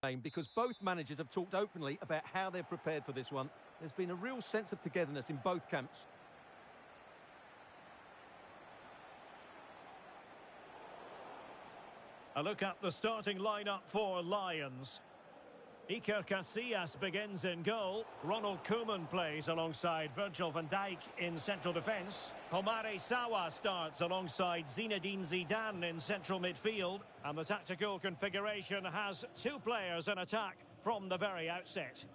game because both managers have talked openly about how they're prepared for this one. There's been a real sense of togetherness in both camps. A look at the starting lineup for Lions. Iker Casillas begins in goal. Ronald Koeman plays alongside Virgil van Dijk in central defence. Homare Sawa starts alongside Zinedine Zidane in central midfield. And the tactical configuration has two players in attack from the very outset.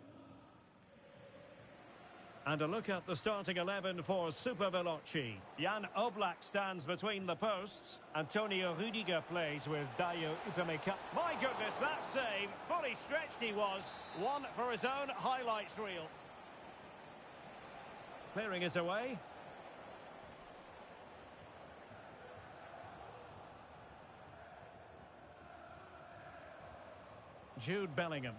And a look at the starting 11 for Super Veloci. Jan Oblak stands between the posts. Antonio Rudiger plays with Dayo Upamecano. My goodness, that save! Fully stretched he was. One for his own highlights reel. Clearing it away. Jude Bellingham.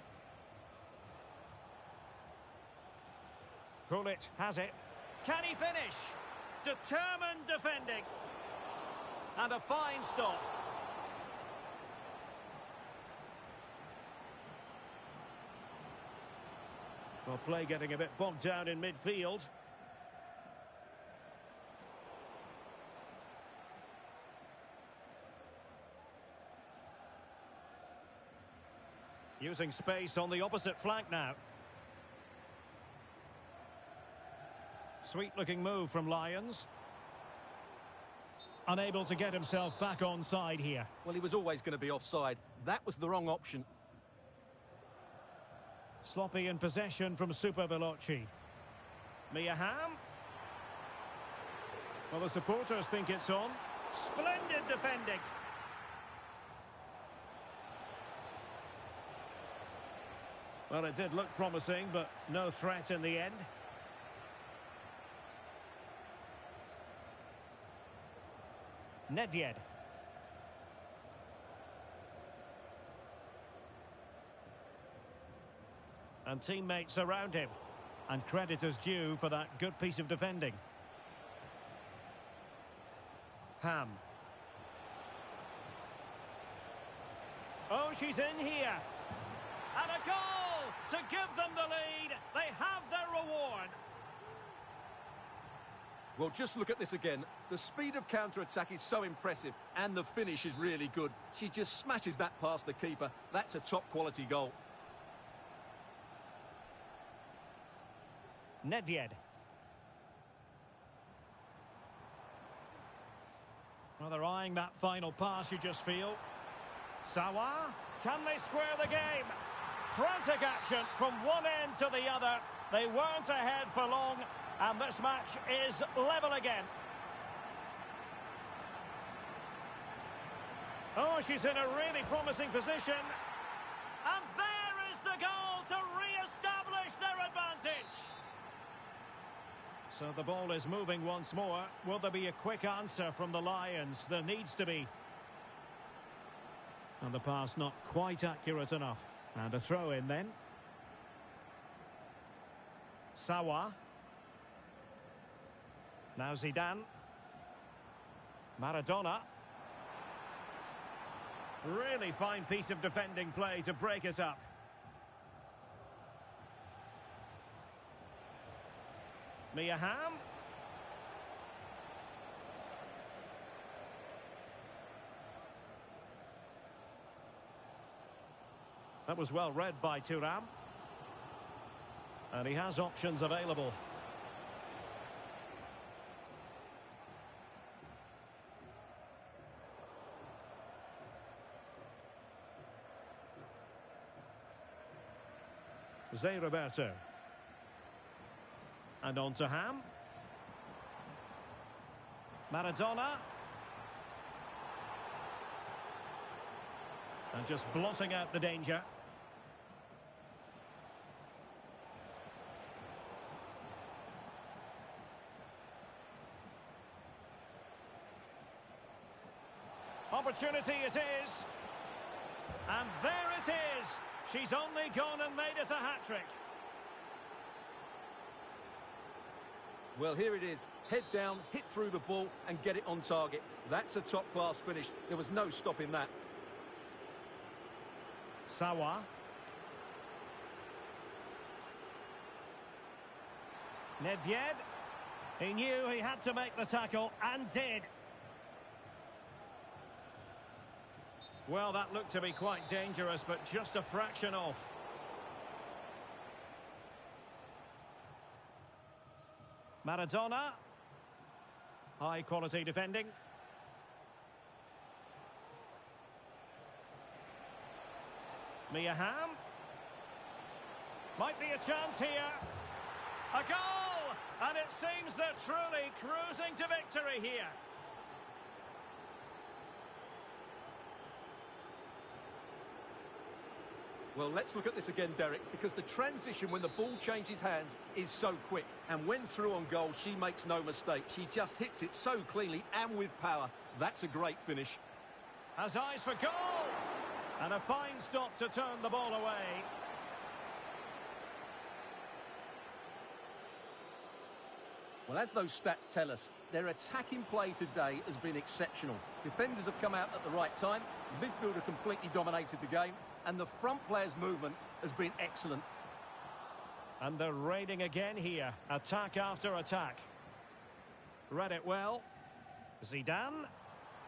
Gullit has it. Can he finish? Determined defending. And a fine stop. Well, play getting a bit bogged down in midfield. Using space on the opposite flank now. Sweet-looking move from Lions. Unable to get himself back onside here. Well, he was always going to be offside. That was the wrong option. Sloppy in possession from Super Veloci. Mia Hamm. Well, the supporters think it's on. Splendid defending. Well, it did look promising, but no threat in the end. Nedved. And teammates around him. And credit is due for that good piece of defending. Hamm. Oh, she's in here. And a goal to give them the lead. They have their reward. Well, just look at this again. The speed of counter-attack is so impressive, and the finish is really good. She just smashes that past the keeper. That's a top-quality goal. Nedved. Well, they're eyeing that final pass, you just feel. Sawa. Can they square the game? Frantic action from one end to the other. They weren't ahead for long. And this match is level again. Oh, she's in a really promising position. And there is the goal to re-establish their advantage. So the ball is moving once more. Will there be a quick answer from the Lions? There needs to be. And the pass not quite accurate enough. And a throw in then. Sawa. Now Zidane. Maradona. Really fine piece of defending play to break it up. Mia Hamm. That was well read by Thuram. And he has options available. Zé Roberto. And on to Hamm. Maradona. And just blotting out the danger. Opportunity it is. And there it is. She's only gone and made it a hat-trick. Well, here it is. Head down, hit through the ball and get it on target. That's a top-class finish. There was no stopping that. Sawa. Nedved. He knew he had to make the tackle, and did. Well, that looked to be quite dangerous, but just a fraction off. Maradona. High quality defending. Mia Hamm. Might be a chance here. A goal! And it seems they're truly cruising to victory here. Well, let's look at this again, Derek, because the transition when the ball changes hands is so quick. And when through on goal, she makes no mistake. She just hits it so cleanly and with power. That's a great finish. Has eyes for goal! And a fine stop to turn the ball away. Well, as those stats tell us, their attacking play today has been exceptional. Defenders have come out at the right time, midfielder completely dominated the game, and the front player's movement has been excellent. And they're raiding again here. Attack after attack. Read it well. Zidane.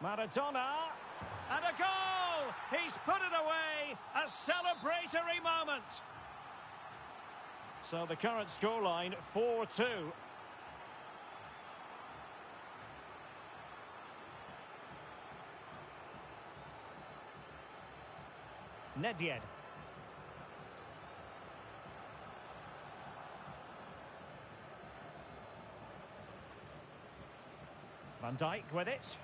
Maradona. And a goal! He's put it away. A celebratory moment. So the current scoreline, 4-2. Nedved. Van Dijk with it.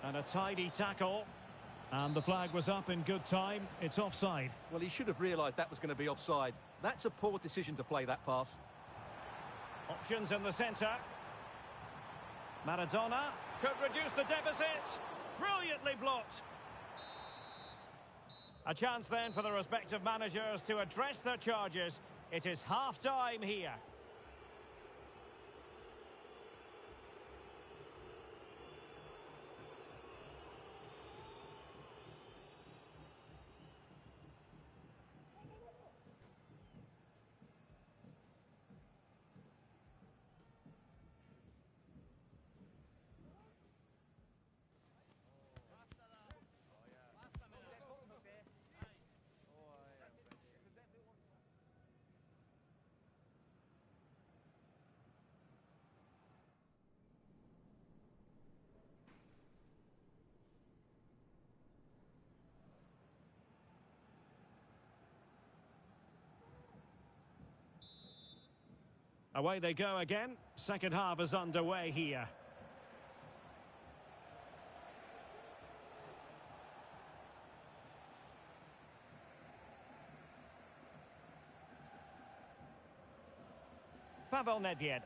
And a tidy tackle. And the flag was up in good time. It's offside. Well, he should have realised that was going to be offside. That's a poor decision to play that pass. Options in the centre. Maradona could reduce the deficit. Brilliantly blocked. A chance then for the respective managers to address their charges. It is half-time here. Away they go again. Second half is underway here. Pavel Nedved.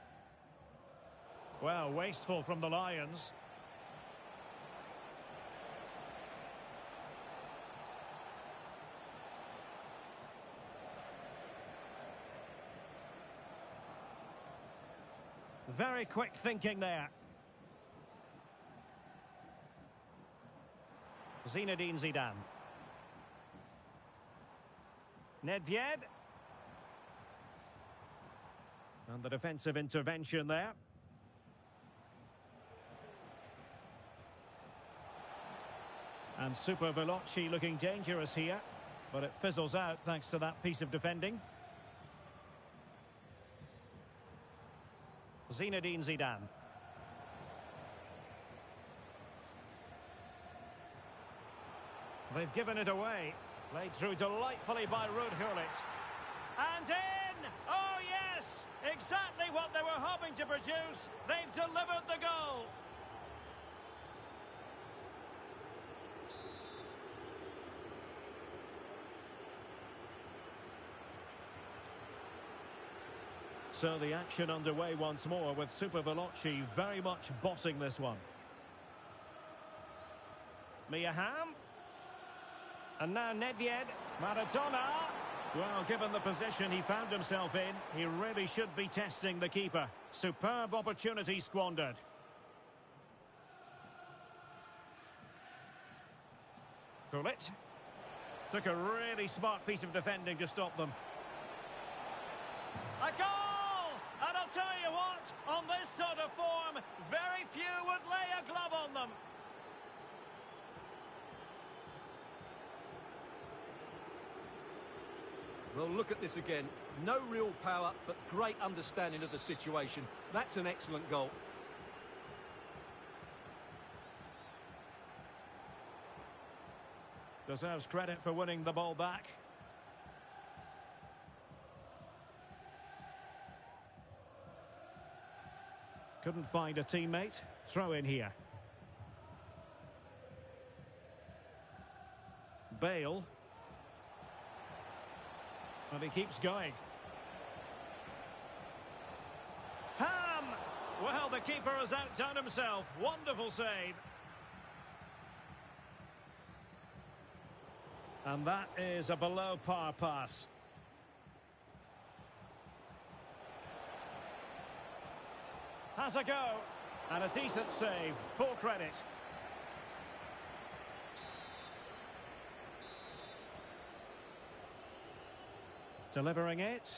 Well, wasteful from the Lions. Very quick thinking there. Zinedine Zidane. Nedved. And the defensive intervention there. And Super Veloci looking dangerous here. But it fizzles out thanks to that piece of defending. Zinedine Zidane. They've given it away. Played through delightfully by Ruud Gullit. And in! Oh yes! Exactly what they were hoping to produce. They've delivered the goal. So the action underway once more with Super Veloci very much bossing this one. Mia Hamm. And now Nedved. Maradona. Well, given the position he found himself in, he really should be testing the keeper. Superb opportunity squandered. Gullit. Took a really smart piece of defending to stop them. A goal! And I'll tell you what, on this sort of form, very few would lay a glove on them. Well, look at this again. No real power, but great understanding of the situation. That's an excellent goal. Deserves credit for winning the ball back. Couldn't find a teammate. Throw in here. Bale. And he keeps going. Ham! Well, the keeper has outdone himself. Wonderful save. And that is a below-par pass. Has a go. And a decent save. Full credit. Delivering it.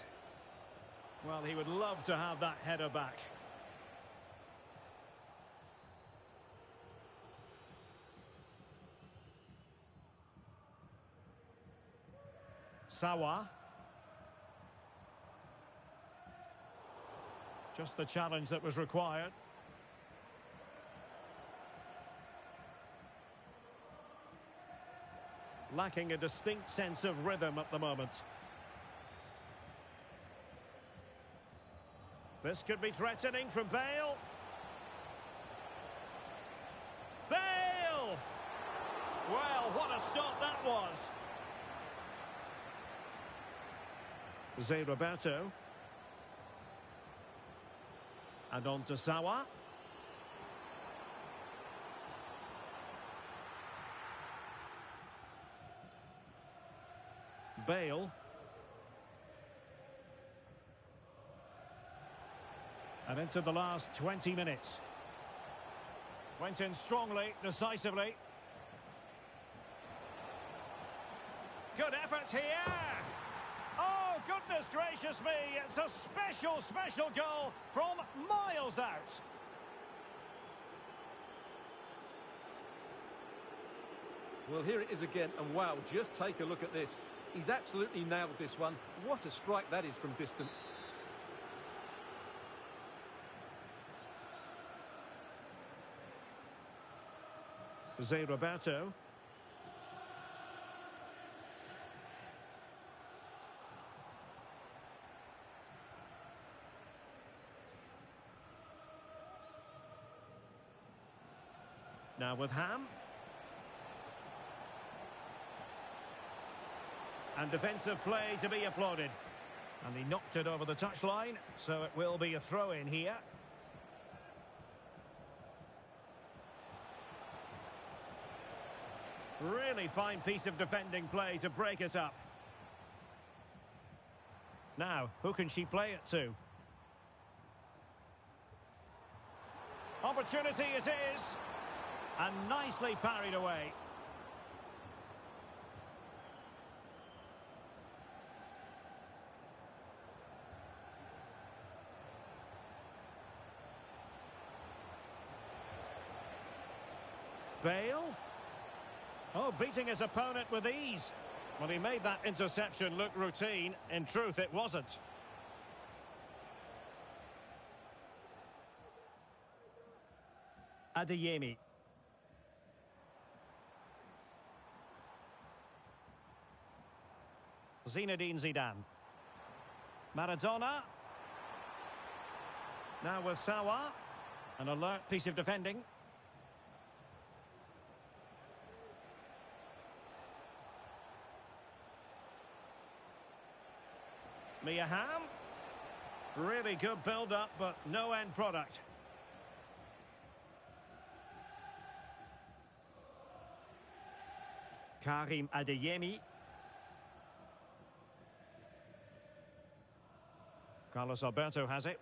Well, he would love to have that header back. Sawa. Just the challenge that was required. Lacking a distinct sense of rhythm at the moment. This could be threatening from Bale. Bale! Well, what a stop that was. Zé Roberto. And on to Sawa. Bale. And into the last 20 minutes. Went in strongly, decisively. Good effort here. Oh, goodness gracious me. It's a special, special goal from miles out. Well, here it is again, and wow, just take a look at this. He's absolutely nailed this one. What a strike that is from distance. Zé Roberto. Now with Ham. And defensive play to be applauded. And he knocked it over the touchline, so it will be a throw-in here. Really fine piece of defending play to break it up. Now, who can she play it to? Opportunity it is. And nicely parried away. Bale. Oh, beating his opponent with ease. Well, he made that interception look routine. In truth, it wasn't. Adeyemi. Zinedine Zidane. Maradona. Now with Sawa. An alert piece of defending. Mia Hamm. Really good build-up, but no end product. Karim Adeyemi. Carlos Alberto has it.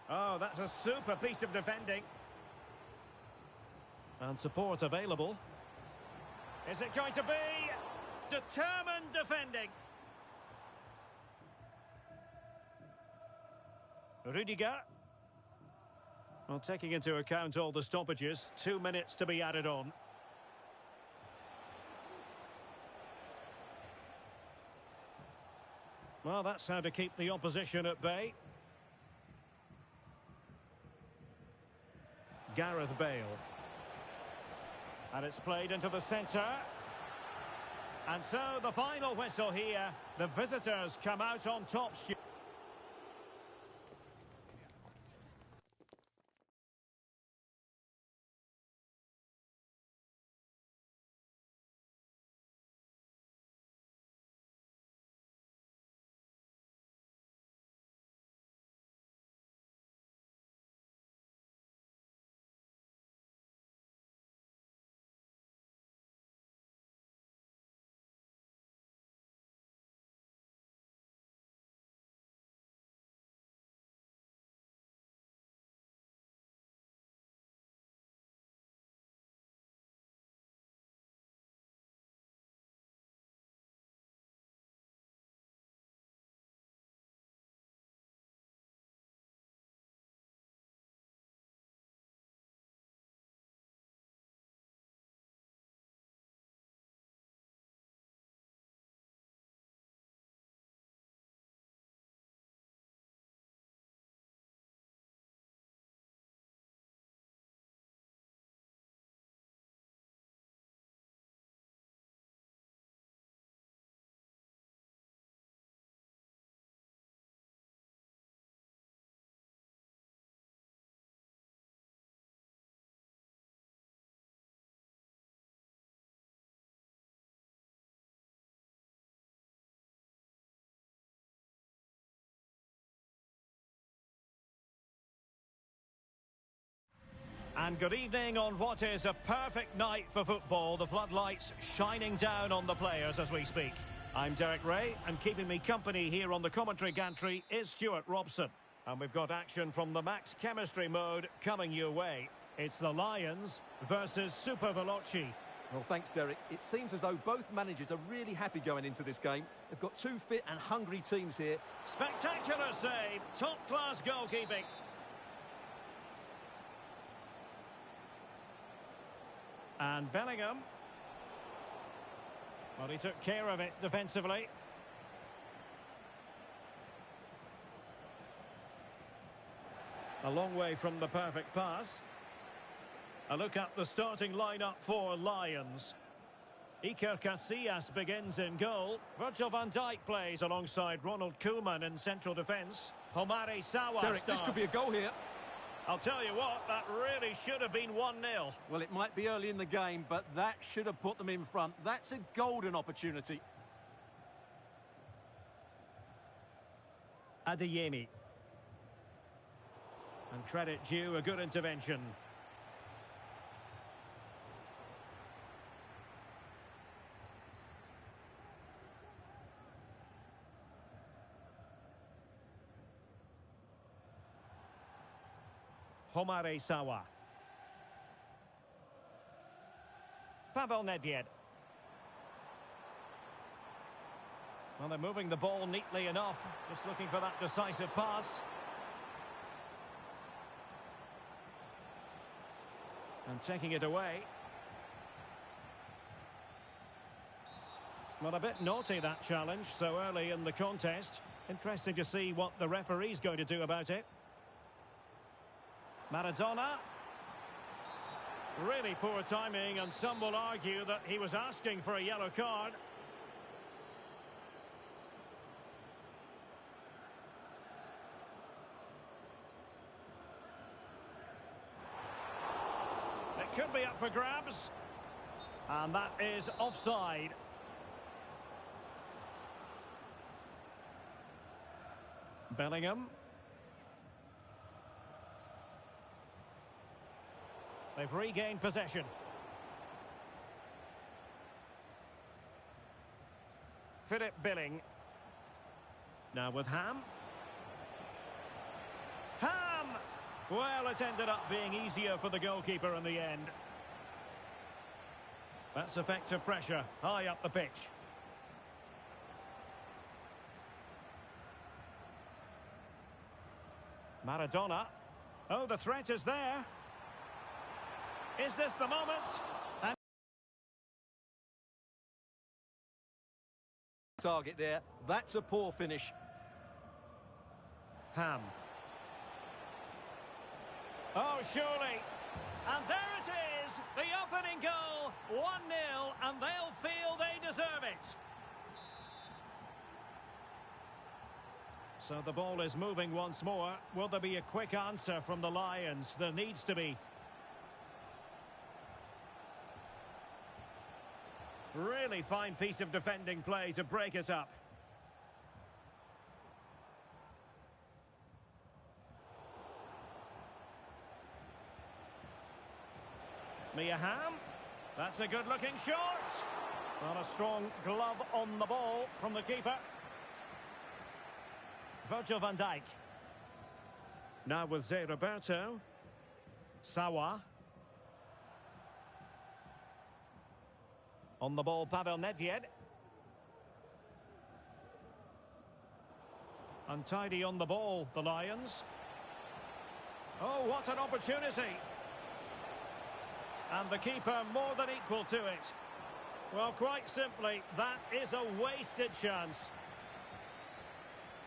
Oh, that's a super piece of defending. And support available. Is it going to be determined defending? Rudiger. Well, taking into account all the stoppages, 2 minutes to be added on. Well, that's how to keep the opposition at bay. Gareth Bale. And it's played into the centre. And so the final whistle here. The visitors come out on top. And good evening on what is a perfect night for football. The floodlights shining down on the players as we speak. I'm Derek Ray, and keeping me company here on the commentary gantry is Stuart Robson. And we've got action from the max chemistry mode coming your way. It's the Lions versus Super Veloci. Well, thanks, Derek. It seems as though both managers are really happy going into this game. They've got two fit and hungry teams here. Spectacular save, top-class goalkeeping. And Bellingham. Well, he took care of it defensively. A long way from the perfect pass. A look at the starting lineup for Lions. Iker Casillas begins in goal. Virgil van Dijk plays alongside Ronald Koeman in central defence. Homare Sawa Derek, starts. this could be a goal here. I'll tell you what, that really should have been 1-0. Well, it might be early in the game, but that should have put them in front. That's a golden opportunity. Adeyemi. And credit due, a good intervention. Homare Sawa. Pavel Nedved. Well, they're moving the ball neatly enough. Just looking for that decisive pass. And taking it away. Well, a bit naughty, that challenge, so early in the contest. Interesting to see what the referee's going to do about it. Maradona. Really poor timing, and some will argue that he was asking for a yellow card. It could be up for grabs. And that is offside. Bellingham. They've regained possession. Philip Billing. Now with Ham. Ham! Well, it ended up being easier for the goalkeeper in the end. That's effective pressure, high up the pitch. Maradona. Oh, the threat is there. Is this the moment? And target there. That's a poor finish. Ham. Oh, surely. And there it is, the opening goal, 1-0, and they'll feel they deserve it. So the ball is moving once more. Will there be a quick answer from the Lions? There needs to be. Really fine piece of defending play to break it up. Mia Hamm. That's a good-looking shot. Not a strong glove on the ball from the keeper. Virgil van Dijk. Now with Zé Roberto. Sawa. On the ball, Pavel Nedved. Untidy on the ball, the Lions. Oh, what an opportunity. And the keeper more than equal to it. Well, quite simply, that is a wasted chance.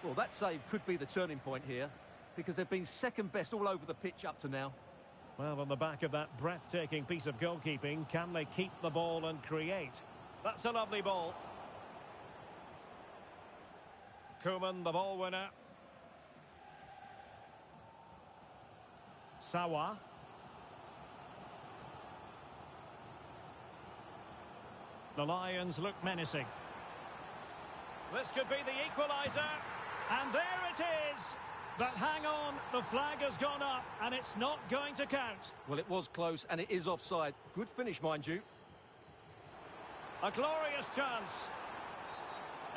Well, that save could be the turning point here, because they've been second best all over the pitch up to now. Well, on the back of that breathtaking piece of goalkeeping, can they keep the ball and create? That's a lovely ball. Koeman, the ball winner. Sawa. The Lions look menacing. This could be the equaliser. And there it is. But hang on, the flag has gone up and it's not going to count. Well, it was close and it is offside. Good finish, mind you. A glorious chance.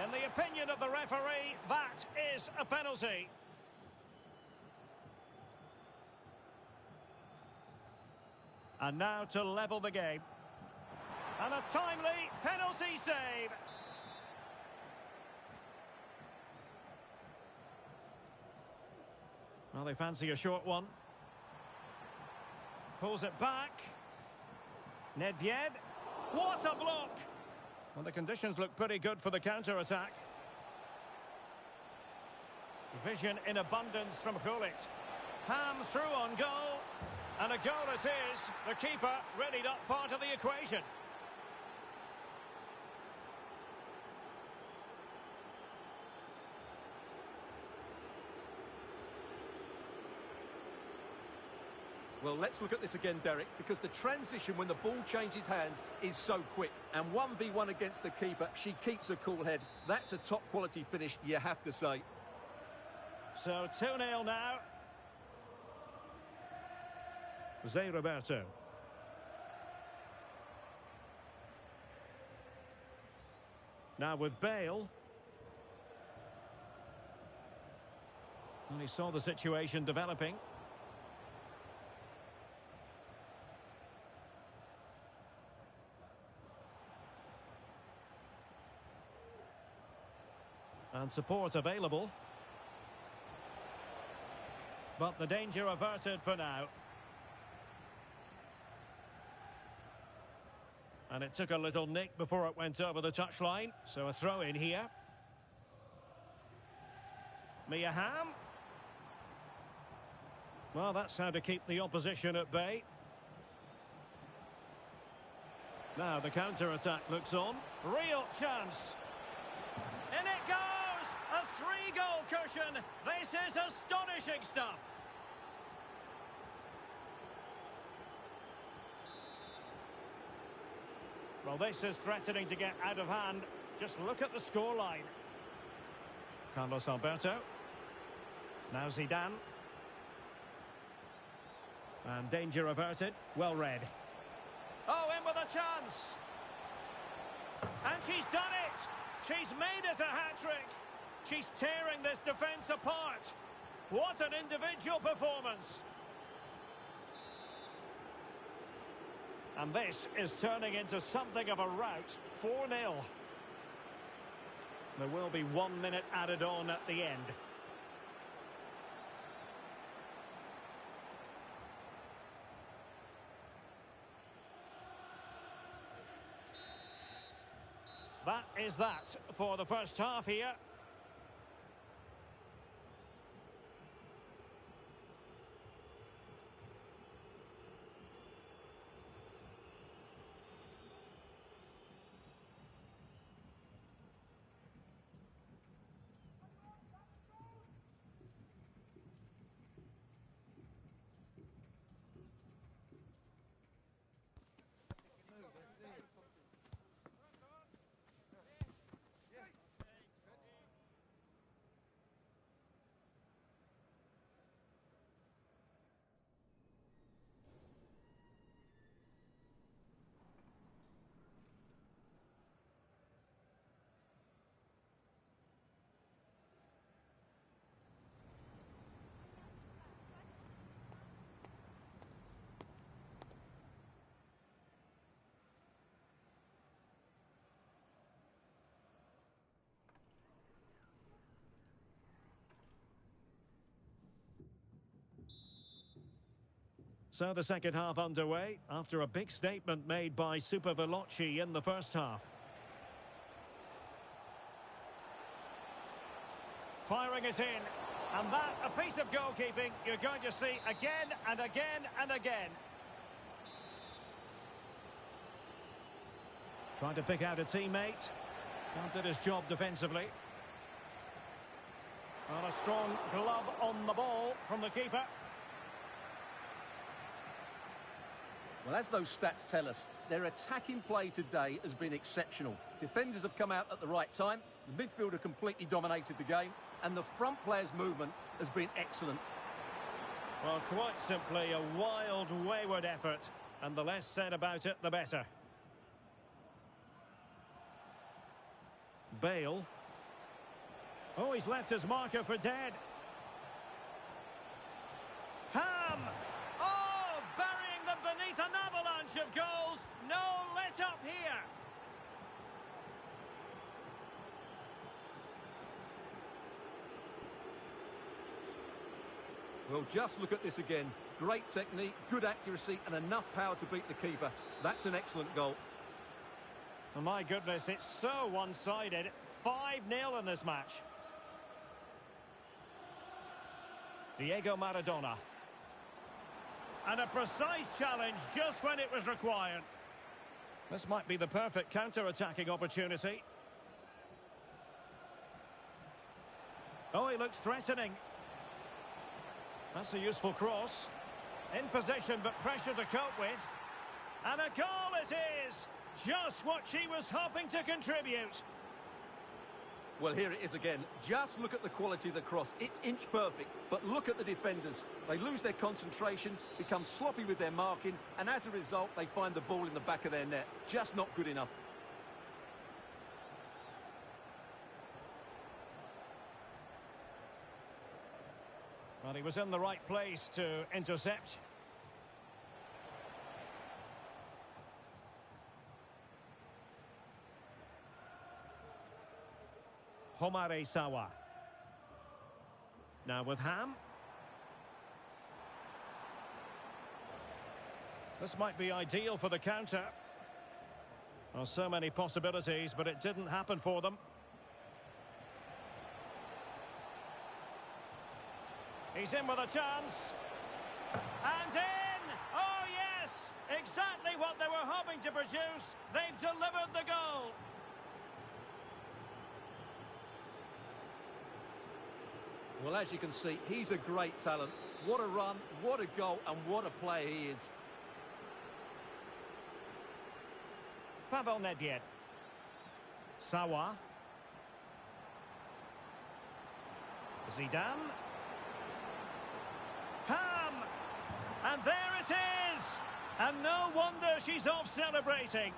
In the opinion of the referee, that is a penalty. And now to level the game. And a timely penalty save. Well, they fancy a short one. Pulls it back. Nedved. What a block! Well, the conditions look pretty good for the counter-attack. Vision in abundance from Gullit. Ham through on goal. And a goal it is. The keeper readied up part of the equation. Well, let's look at this again, Derek, because the transition when the ball changes hands is so quick. And 1v1 against the keeper, she keeps a cool head. That's a top-quality finish, you have to say. So 2-0 now. Zé Roberto. Now with Bale. And he saw the situation developing. And support available. But the danger averted for now. And it took a little nick before it went over the touchline. So a throw in here. Mia Hamm. Well, that's how to keep the opposition at bay. Now the counter-attack looks on. Real chance. In it goes! A 3-goal cushion. This is astonishing stuff. Well, this is threatening to get out of hand. Just look at the scoreline. Carlos Alberto. Now Zidane. And danger averted. Well read. Oh, in with a chance. And she's done it. She's made it a hat-trick. She's tearing this defence apart. What an individual performance. And this is turning into something of a rout. 4-0. There will be 1 minute added on at the end. That is that for the first half here. So the second half underway after a big statement made by Super Veloci in the first half. Firing it in. And that, a piece of goalkeeping you're going to see again and again and again. Trying to pick out a teammate. Can't did his job defensively. And a strong glove on the ball from the keeper. Well, as those stats tell us, their attacking play today has been exceptional. Defenders have come out at the right time, the midfielder completely dominated the game, and the front player's movement has been excellent. Well, quite simply a wild, wayward effort, and the less said about it, the better. Bale. Oh, he's left his marker for dead. Ham! Oh, burying them beneath an avalanche of goals. No let up here. Well, just look at this again. Great technique, good accuracy, and enough power to beat the keeper. That's an excellent goal. Oh, my goodness, it's so one-sided. 5-0 in this match. Diego Maradona. And a precise challenge just when it was required. This might be the perfect counter-attacking opportunity. Oh, he looks threatening. That's a useful cross. In position, but pressure to cope with. And a goal it is! Just what she was hoping to contribute. Well, here it is again. Just look at the quality of the cross. It's inch perfect, but look at the defenders. They lose their concentration, become sloppy with their marking, and as a result, they find the ball in the back of their net. Just not good enough. Well, he was in the right place to intercept. Homare Sawa. Now with Ham. This might be ideal for the counter. Well, so many possibilities, but it didn't happen for them. He's in with a chance. And in! Oh, yes! Exactly what they were hoping to produce. They've delivered the goal. Well, as you can see, he's a great talent. What a run, what a goal, and what a player he is. Pavel Nedved. Sawa. Zidane. Ham! And there it is! And no wonder she's off celebrating.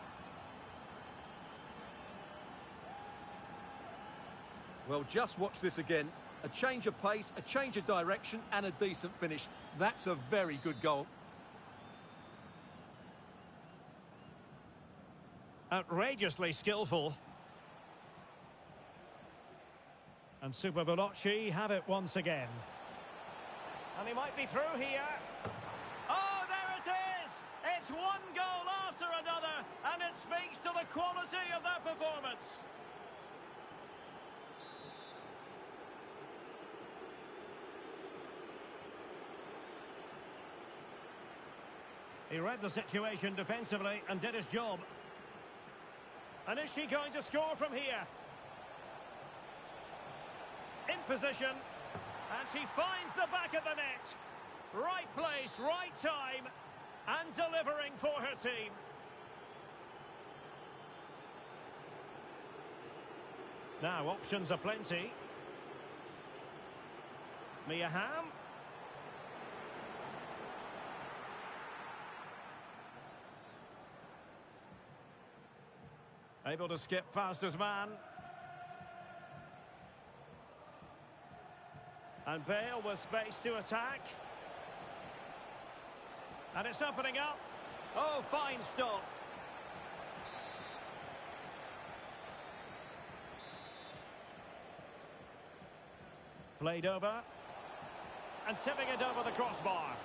Well, just watch this again. A change of pace, a change of direction, and a decent finish. That's a very good goal. Outrageously skillful. And Super Veloci have it once again. And he might be through here. Oh, there it is! It's one goal after another, and it speaks to the quality of their performance. He read the situation defensively and did his job. And is she going to score from here? In position. And she finds the back of the net. Right place, right time. And delivering for her team. Now, options are plenty. Mia Hamm. Able to skip past his man. And Bale with space to attack. And it's opening up. Oh, fine stop. Played over. And tipping it over the crossbar.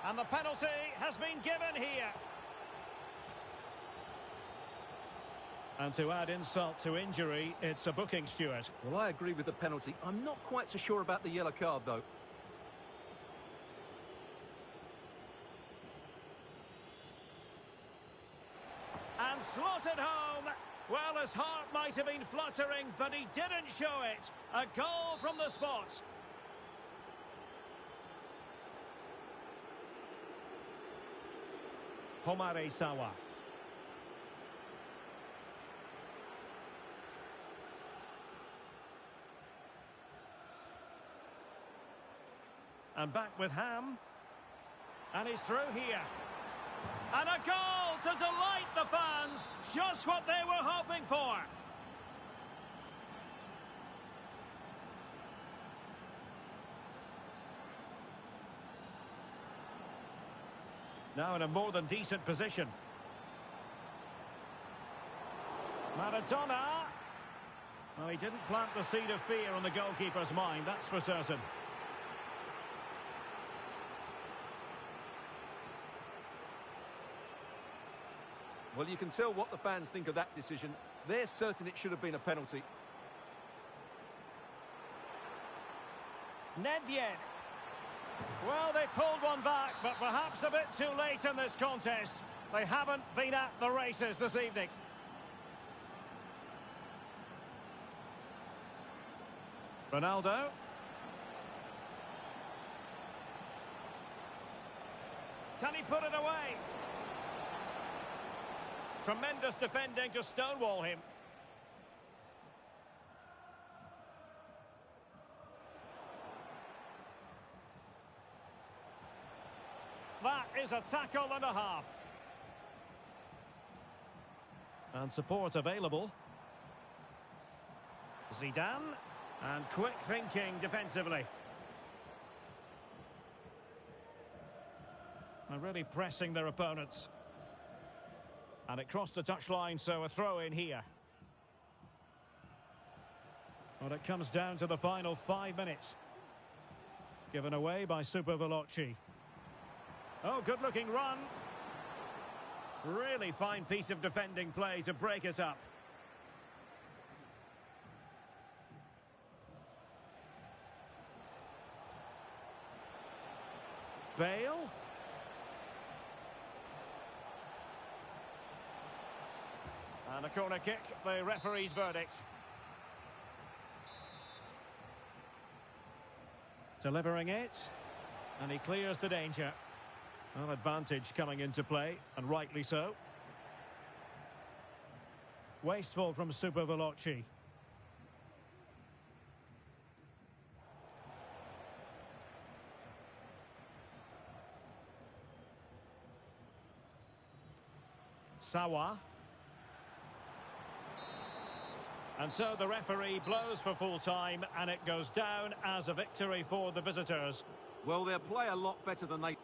And the penalty has been given here. And to add insult to injury, it's a booking, Stuart. Well, I agree with the penalty. I'm not quite so sure about the yellow card, though. And slotted home. Well, his heart might have been fluttering, but he didn't show it. A goal from the spot. Homare Sawa. And back with Hamm. And he's through here. And a goal to delight the fans. Just what they were hoping for. Now in a more than decent position. Maradona. Well, he didn't plant the seed of fear on the goalkeeper's mind, that's for certain. Well, you can tell what the fans think of that decision. They're certain it should have been a penalty. Nedved. Well, they pulled one back, but perhaps a bit too late in this contest. They haven't been at the races this evening. Ronaldo. Can he put it away? Tremendous defending to stonewall him. That is a tackle and a half. And support available. Zidane. And quick thinking defensively. And really pressing their opponents. And it crossed the touchline, so a throw in here. Well, it comes down to the final 5 minutes. Given away by Super Veloci. Oh, good-looking run. Really fine piece of defending play to break it up. Bale. And a corner kick, the referee's verdict. Delivering it. And he clears the danger. Well, advantage coming into play, and rightly so. Wasteful from Super Veloci. Sawa. And so the referee blows for full time, and it goes down as a victory for the visitors. Well, they'll play a lot better than they...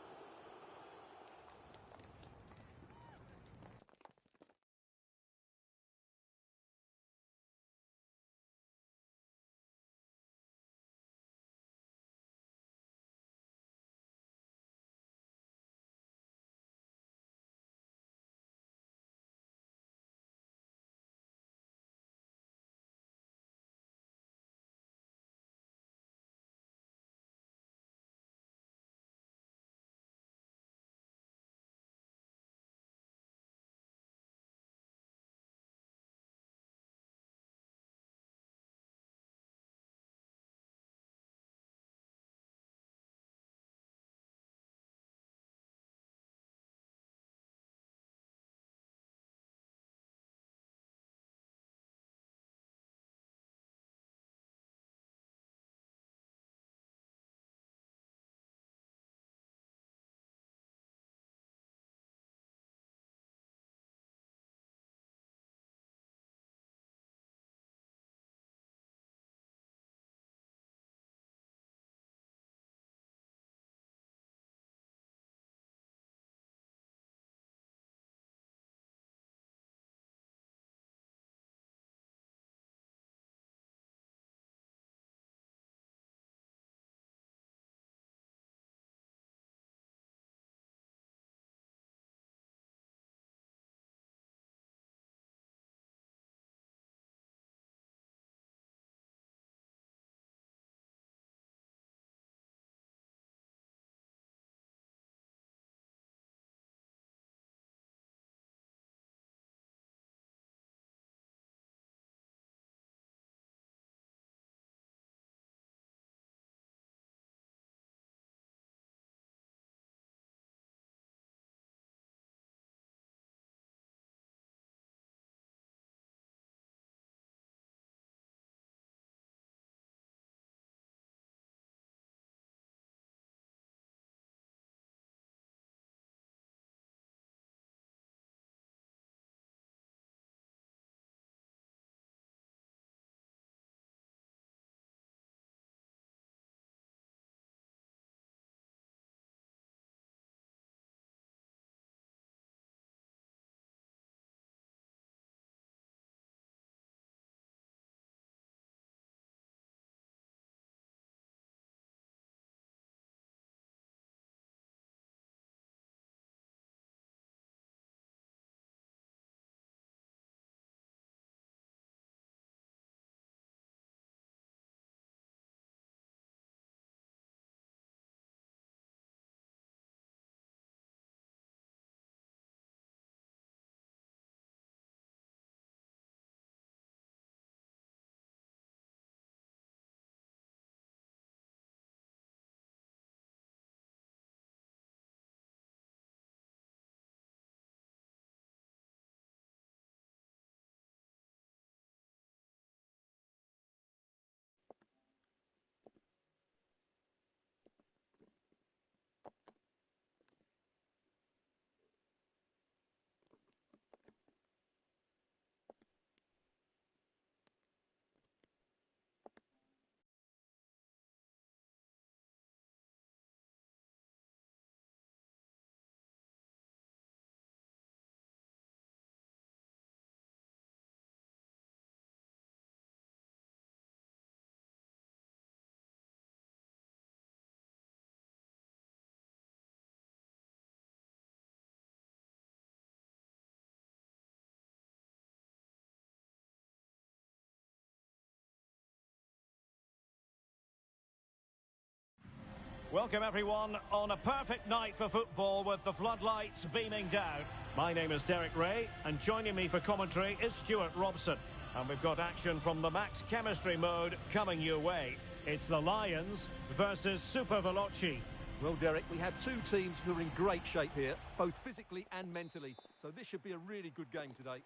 Welcome everyone on a perfect night for football with the floodlights beaming down. My name is Derek Ray and joining me for commentary is Stuart Robson. And we've got action from the max chemistry mode coming your way. It's the Lions versus Super Veloci. Well, Derek, we have two teams who are in great shape here, both physically and mentally. So this should be a really good game today.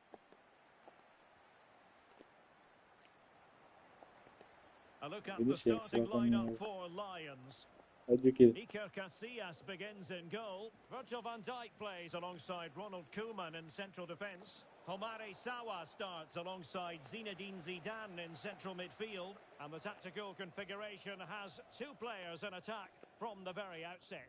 A look at the starting lineup for Lions. Iker Casillas begins in goal. Virgil van Dijk plays alongside Ronald Koeman in central defence. Homare Sawa starts alongside Zinedine Zidane in central midfield, and the tactical configuration has two players in attack from the very outset.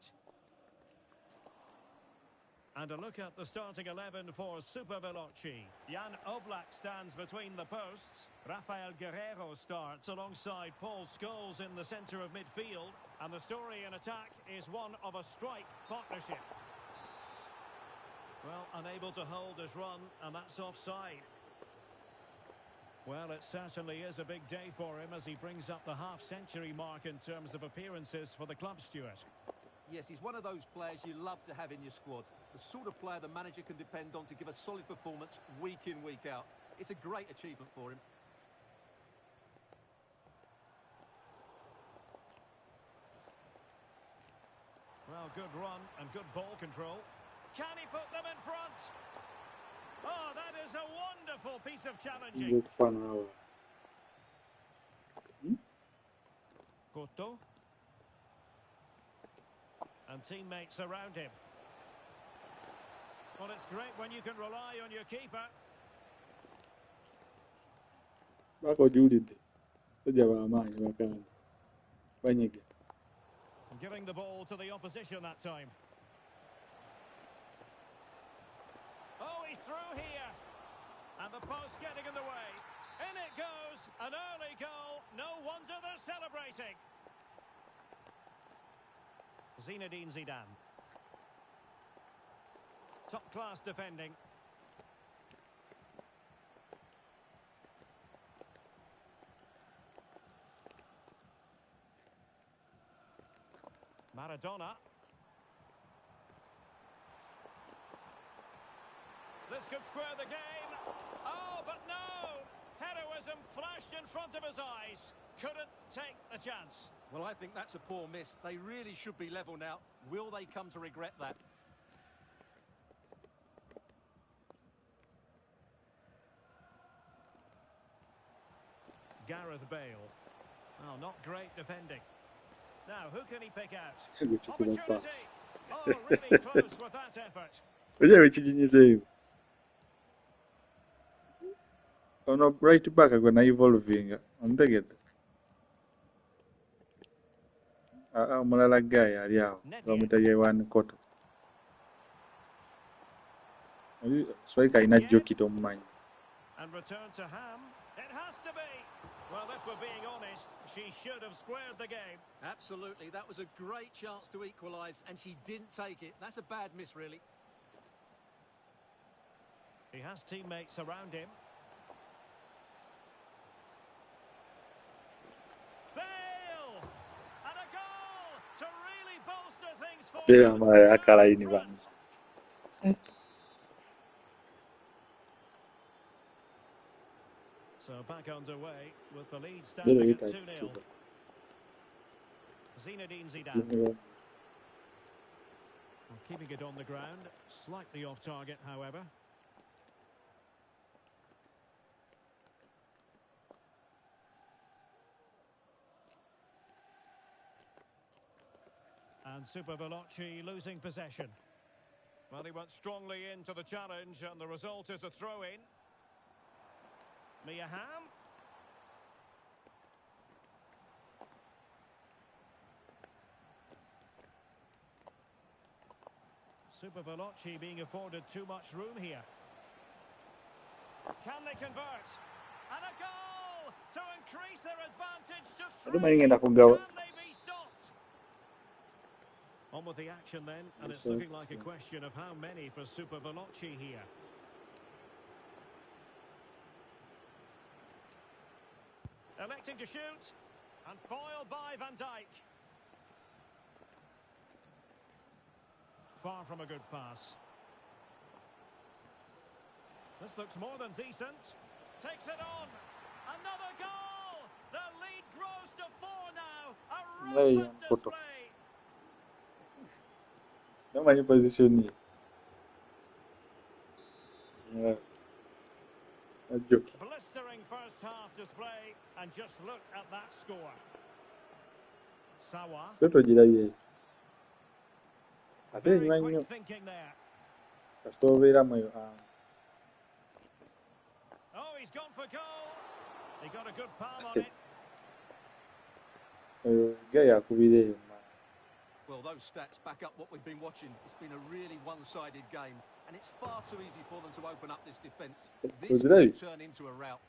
And a look at the starting 11 for Super Veloci. Jan Oblak stands between the posts. Rafael Guerreiro starts alongside Paul Scholes in the centre of midfield. And the story in attack is one of a strike partnership. Well, unable to hold his run, and that's offside. Well, it certainly is a big day for him as he brings up the half-century mark in terms of appearances for the club, Stuart. Yes, he's one of those players you love to have in your squad. The sort of player the manager can depend on to give a solid performance week in, week out. It's a great achievement for him. Well, good run and good ball control. Can he put them in front? Oh, that is a wonderful piece of challenging. Good fun hour. Couto. And teammates around him. Well, it's great when you can rely on your keeper. Bako Judith. Saja bamaanyi bakanda. Banyege. Giving the ball to the opposition that time. Oh, he's through here. And the post getting in the way. In it goes. An early goal. No wonder they're celebrating. Zinedine Zidane. Top-class defending. Maradona. This could square the game. Oh, but no! Heroism flashed in front of his eyes. Couldn't take the chance. Well, I think that's a poor miss. They really should be level now. Will they come to regret that? Gareth Bale. Oh, not great defending. Now, who can he pick out? Good Opportunity. pass. Oh, really close with that effort. Oje ekinyinyiza ebyo. Ono right back agona evolving. Ontegedde. Omulala guy ali awo. Bamutege one quarter. Striker alina joki tomumanyi. And return to Ham. It has to be. Well, if we're being honest, she should have squared the game. Absolutely. That was a great chance to equalise, and she didn't take it. That's a bad miss, really. He has teammates around him. Bale! And a goal to really bolster things for Bale them. ambaye akalaini Front. bana. So back underway with the lead Bale standing at 2-0. bitagisiba. Zinedine Zidane. Well, keeping it on the ground, slightly off target, however. And Super Veloci losing possession. Well, he went strongly into the challenge, and the result is a throw-in. Mia Hamm. Super Veloci being afforded too much room here. Can they convert? And a goal to increase their advantage to 3. Ngenda kugawa. Can they be stopped? On with the action then, and it's looking like a question of how many for Super Veloci here. Electing to shoot, and foiled by Van Dijk. Far from a good pass. This looks more than decent. Takes it on. Another goal. The lead grows to 4 now. A rampant display. Nomanyi position ye. Yeah. A joke. Blistering first half display, and just look at that score. Sawa. Totogirabye. Ate Very enyuma quick nnyo. thinking there. Kasita obeeramu gone for goal. He got a good palm on it. Well, those stats back up what we've been watching. It's been a really one-sided game, and it's far too easy for them to open up this defence. This could turn into a rout.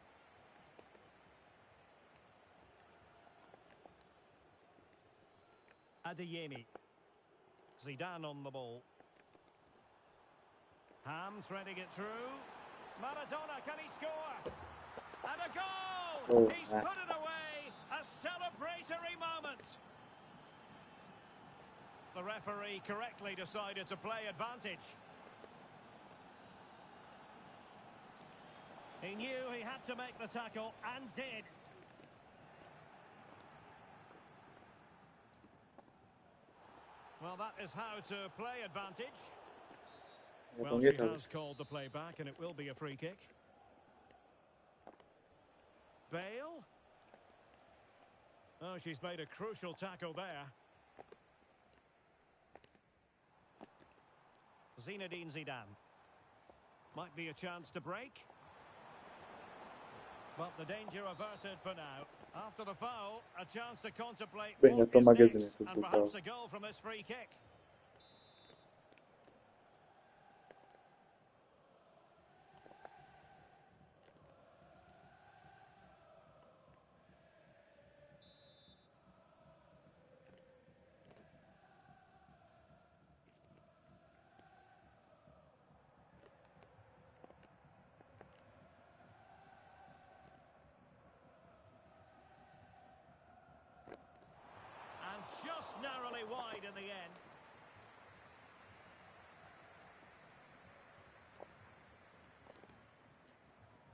Adeyemi. Zidane on the ball. Ham threading it through. Maradona, can he score? And a goal! He's put it away! A celebratory moment! The referee correctly decided to play advantage. He knew he had to make the tackle, and did. Well, that is how to play advantage. Well, she has called the play back, and it will be a free kick. Bale. Oh, she's made a crucial tackle there. Zinedine Zidane. Might be a chance to break. But the danger averted for now. After the foul, a chance to contemplate what is next, and perhaps a goal from this free kick. Just narrowly wide in the end.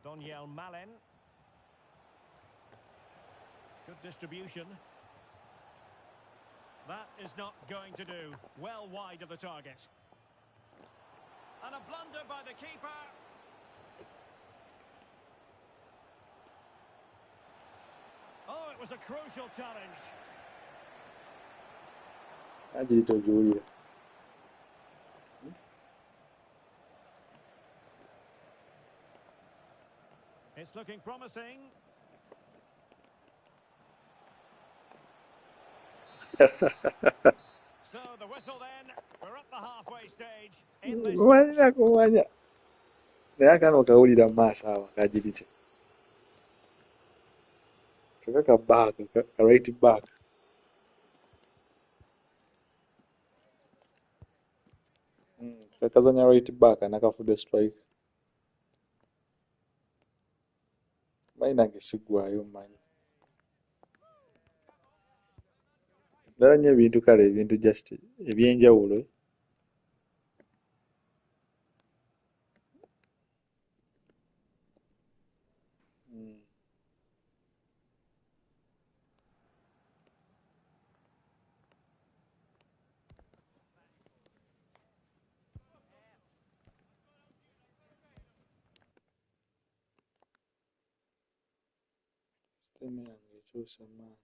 Donyell Malen. Good distribution. That is not going to do. Well wide of the target. And a blunder by the keeper. Oh, it was a crucial challenge. It's looking promising. So the whistle then. We're at the halfway stage in this match. Right back. Kakazanya right back anakafude strike. Maina gesigwayo manyi. Ddala nnyo ebintu kale ebintu just ebyenjawulo. Siteme yange ekyusa maanyi.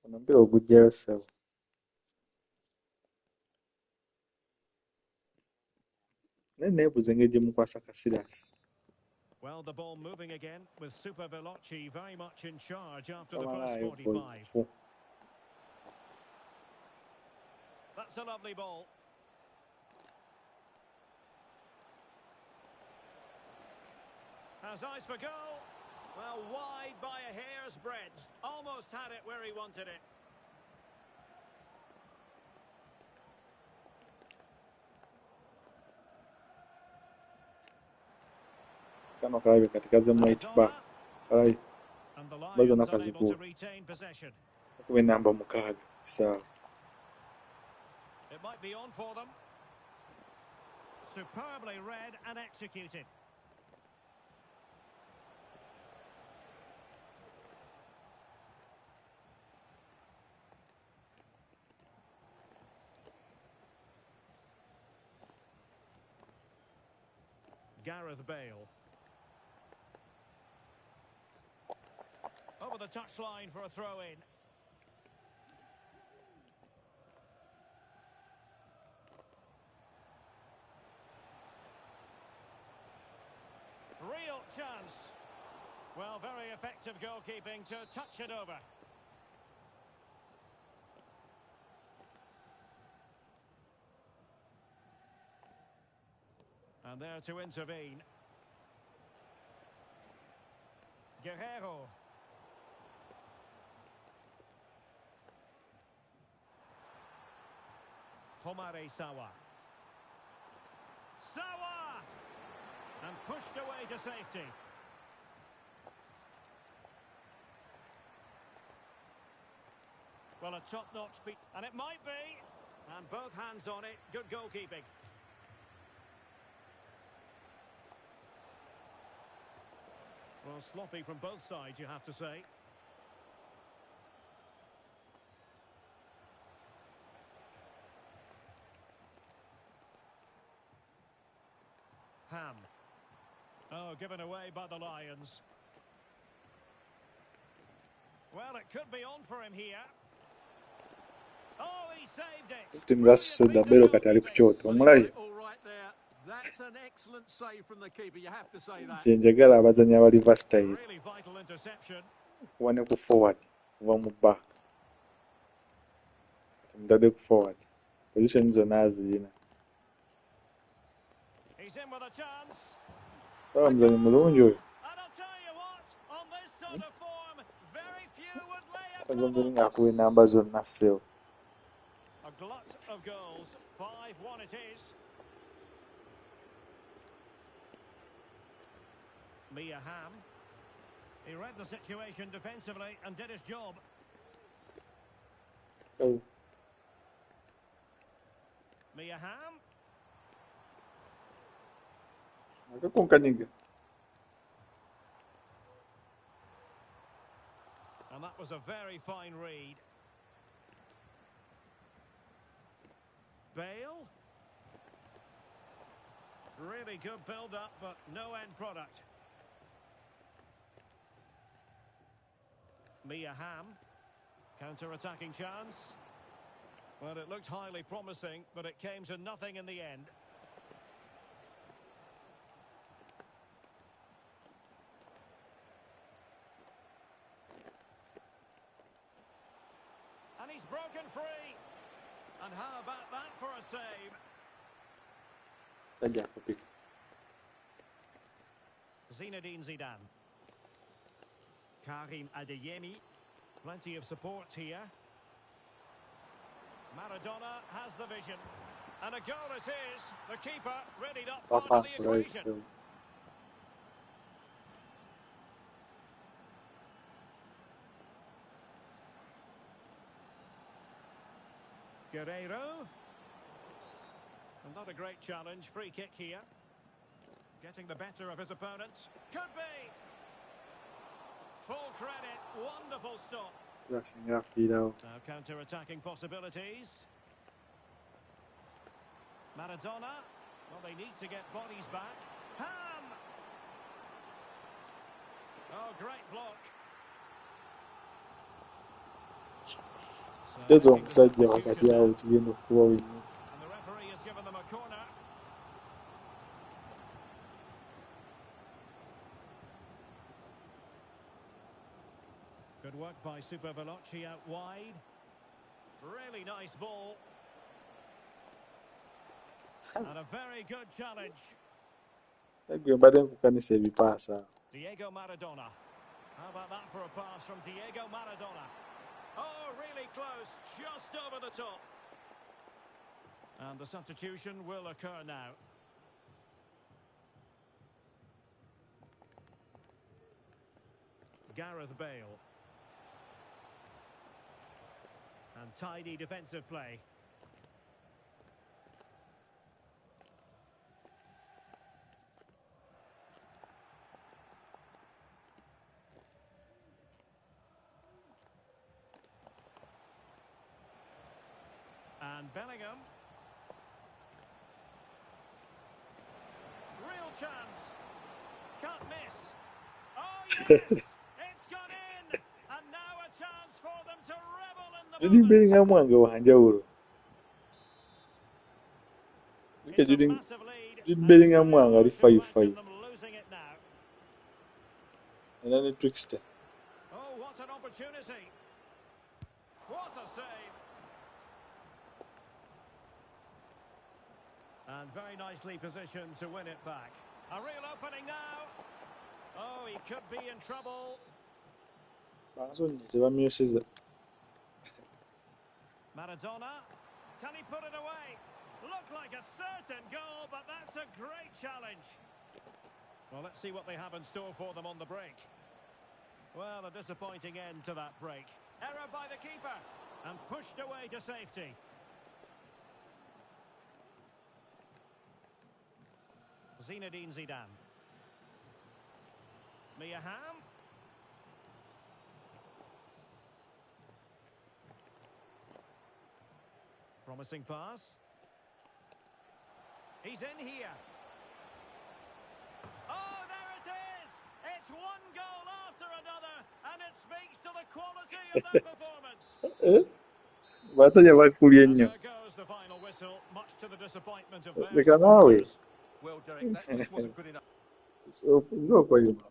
Onompira ogugyayo ssebo. Naye neebuuza engeri gye mukwasa Casillas. Well, the ball moving again with Super Veloci very much in charge after the first 45. That's a lovely ball. Has eyes for goal. Well, wide by a hair's breadth. Almost had it where he wanted it. Kama kalabe katika zemu right back. Kalabe. And the Bazo Lions unable to nakazigula. retain possession. Kuwe namba mukaaga. Sawa. It might be on for them. Superbly read and executed. Gareth Bale. Over the touchline for a throw-in. Real chance. Well, very effective goalkeeping to touch it over. And there to intervene. Guerrero. Homare Sawa. Sawa! And pushed away to safety. Well, a top-notch beat. And it might be. And both hands on it. Good goalkeeping. Well, sloppy from both sides, you have to say. Ham. Oh, given away by the Lions. Well, it could be on for him here. Oh, he saved it. System zasudda Bale katali kukyota. Omulayi. That's an excellent save from the keeper, you have to say that. Njenjagala abazanyi abali versatile. Really vital interception. Kuba ne ku forward kuva mu back. Mudade ku forward. Position zonna azirina. He's in with a chance. Oba muzanyi mulungi oyo. And I'll tell you what, on this sort of form, very few would lay a Omuzaanyi ng'akuba enamba zonna ssebo. A glut of goals. 5-1 it is. Mia Hamm. He read the situation defensively and did his job. Oh. Mia Hamm. Akakunkanyiga. And that was a very fine read. Bale. Really good build-up, but no end product. Mia Hamm. Counter-attacking chance. Well, it looked highly promising, but it came to nothing in the end. And he's broken free. And how about that for a save? Tajja kupika. Zinedine Zidane. Karim Adeyemi. Plenty of support here. Maradona has the vision. And a goal it is. The keeper readied up part of the Right, equation. so. Guerrero. And not a great challenge. Free kick here. Getting the better of his opponent. Could be. Full credit. Wonderful stop. Yasinga afiirawo. Now counter-attacking possibilities. Maradona. Well, they need to get bodies back. Ham! Oh, great block. Kitezo omusajja wakati awo kigenda okuba wino. And the referee has given them a corner. Good work by Super Veloci out wide. Really nice ball. And a very good challenge. Gwe mbadde nkukanisa ebipaasa. Diego Maradona. How about that for a pass from Diego Maradona? Oh, really close, just over the top. And the substitution will occur now. Gareth Bale. And tidy defensive play. And Bellingham. Real chance. Can't miss. Oh, yes! It's gone in! And now a chance for them to revel in the Jude moment. Bellingham wange wanjawulo. It's a massive lead. Jude Bellingham wange ali And to 5-5. imagine them losing it now. Era ne Trickster. Oh, what an opportunity. What a save. And very nicely positioned to win it back. A real opening now. Oh, he could be in trouble. Bansonyize bamyusizza. Maradona. Can he put it away? Looked like a certain goal, but that's a great challenge. Well, let's see what they have in store for them on the break. Well, a disappointing end to that break. Error by the keeper. And pushed away to safety. Zinedine Zidane. Mia Hamm. Promising pass. He's in here. Oh, there it is! It's one goal after another, and it speaks to the quality of that performance. Batajja bakulya And ennyo. there goes the final whistle, much to the disappointment of their Leka naawe. supporters. Well, Derek, that just wasn't good enough. Ofunze okweyuma.